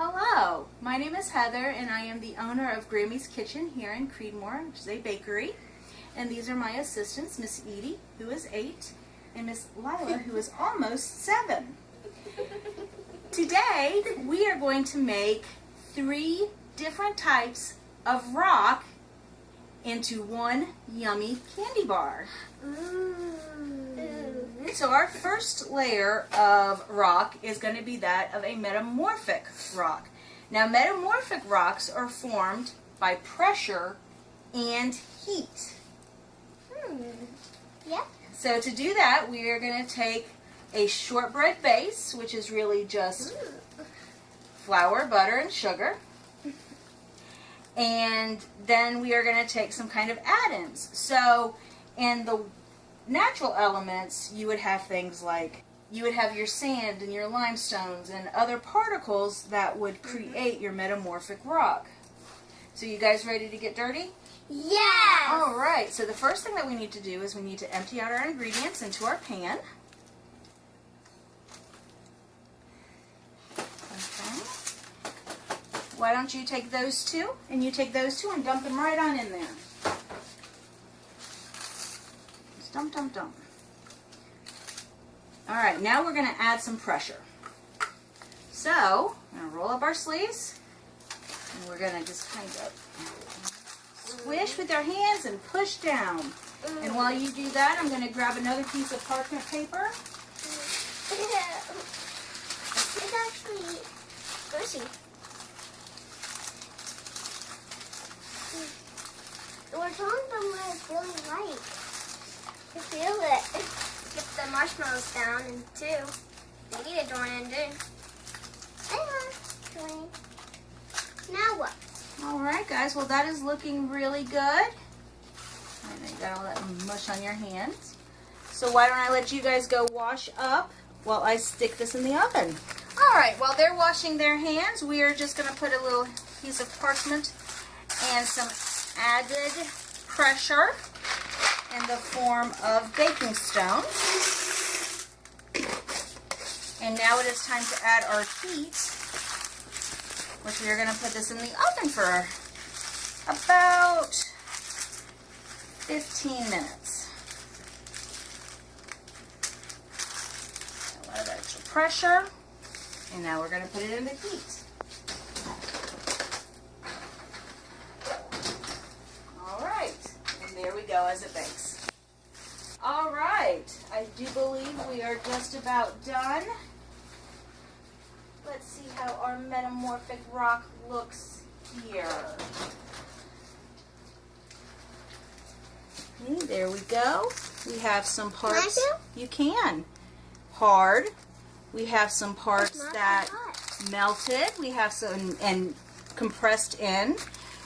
Hello, my name is Heather and I am the owner of Grammy's Kitchen here in Creedmoor, which is a bakery. And these are my assistants, Miss Edie, who is 8, and Miss Lilah, who is almost 7. Today, we are going to make 3 different types of rock into one yummy candy bar. So our first layer of rock is going to be that of a metamorphic rock. Now metamorphic rocks are formed by pressure and heat. Yep. So to do that, we are going to take a shortbread base, which is really just flour, butter, and sugar. And then we are going to take some kind of add-ins. So in the natural elements, you would have things like, you would have your sand and your limestones and other particles that would create your metamorphic rock. So you guys ready to get dirty? Yes! Alright, so the first thing that we need to do is we need to empty out our ingredients into our pan. Okay. Why don't you take those two, and you take those two and dump them right on in there. Just dump, dump, dump. Alright, now we're going to add some pressure. So, we're going to roll up our sleeves, and we're going to just kind of squish with our hands and push down. And while you do that, I'm going to grab another piece of parchment paper. It's actually squishy. We're telling them what it's really like. To feel it. Get the marshmallows down and 2. They need to join in, too. Hang on, join. Now what? Alright guys, well that is looking really good. And you got all that mush on your hands. So why don't I let you guys go wash up while I stick this in the oven. Alright, while they're washing their hands, we are just going to put a little piece of parchment and some added pressure in the form of baking stone. And now it is time to add our heat, which we are going to put this in the oven for about 15 minutes. A lot of extra pressure, and now we're going to put it in the heat. There we go as it bakes. Alright, I do believe we are just about done. Let's see how our metamorphic rock looks here. Okay, there we go. We have some parts. Can I do? You can. Hard. We have some parts that melted. We have some and compressed in.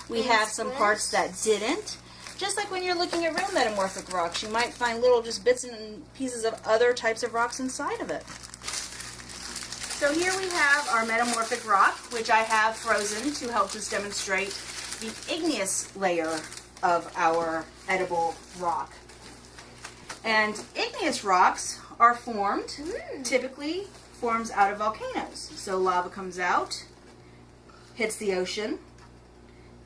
We have some parts that didn't. Just like when you're looking at real metamorphic rocks, you might find little just bits and pieces of other types of rocks inside of it. So here we have our metamorphic rock, which I have frozen to help us demonstrate the igneous layer of our edible rock. And igneous rocks are formed, typically forms out of volcanoes. So lava comes out, hits the ocean,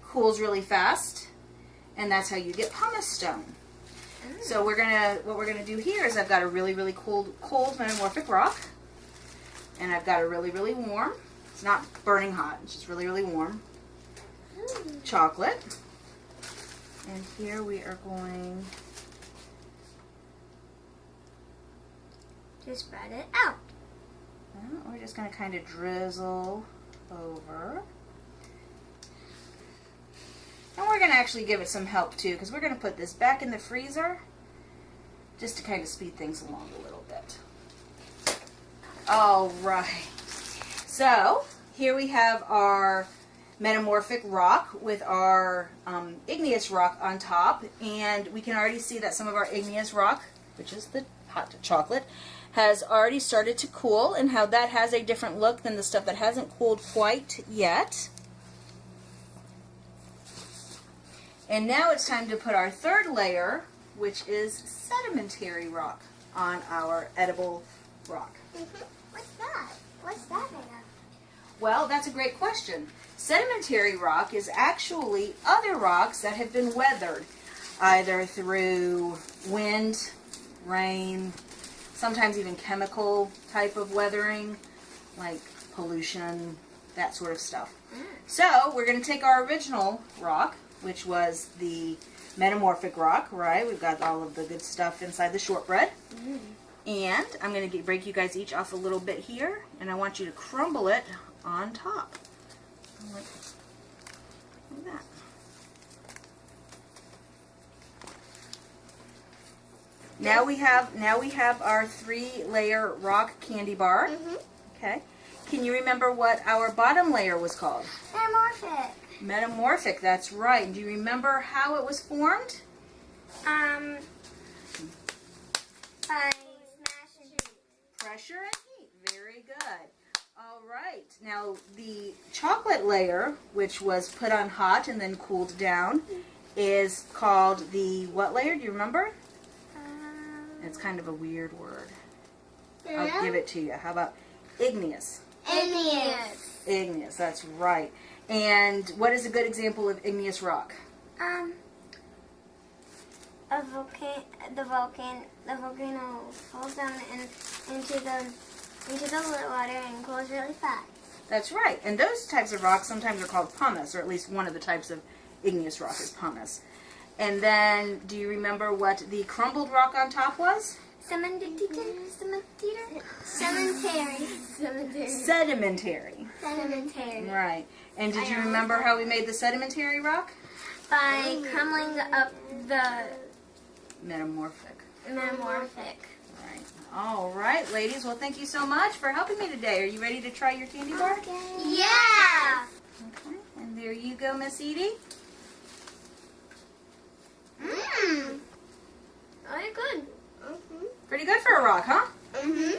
cools really fast, and that's how you get pumice stone. So what we're gonna do here is I've got a really cold metamorphic rock, and I've got a really warm. It's not burning hot. It's just really warm chocolate. And here we are going to spread it out. We're just gonna kind of drizzle over. And we're going to actually give it some help too, because we're going to put this back in the freezer just to kind of speed things along a little bit. Alright, so here we have our metamorphic rock with our igneous rock on top, and we can already see that some of our igneous rock, which is the hot chocolate, has already started to cool, and how that has a different look than the stuff that hasn't cooled quite yet. And now it's time to put our third layer, which is sedimentary rock, on our edible rock. What's that? What's that made of? Well, that's a great question. Sedimentary rock is actually other rocks that have been weathered, either through wind, rain, sometimes even chemical type of weathering, like pollution, that sort of stuff. So we're going to take our original rock, which was the metamorphic rock, right? We've got all of the good stuff inside the shortbread. And I'm going to break you guys each off a little bit here, and I want you to crumble it on top. Like that. Now we have our 3-layer rock candy bar. Okay. Can you remember what our bottom layer was called? Metamorphic. Metamorphic, that's right. Do you remember how it was formed? By smash and heat. Pressure and heat. Very good. All right. Now the chocolate layer, which was put on hot and then cooled down, is called the what layer? Do you remember? It's kind of a weird word. I'll give it to you. How about igneous? Igneous. Igneous, that's right. And what is a good example of igneous rock? The volcano falls down into the water and cools really fast. That's right. And those types of rocks sometimes are called pumice, or at least one of the types of igneous rock is pumice. And then, do you remember what the crumbled rock on top was? Sedimentary. Sedimentary. Right. And did you remember how we made the sedimentary rock? By crumbling up the Metamorphic. metamorphic. Right. All right, ladies. Well, thank you so much for helping me today. Are you ready to try your candy bar? Yeah! Okay. And there you go, Miss Edie. Mmm. Very good. Pretty good for a rock, huh? Mm-hmm.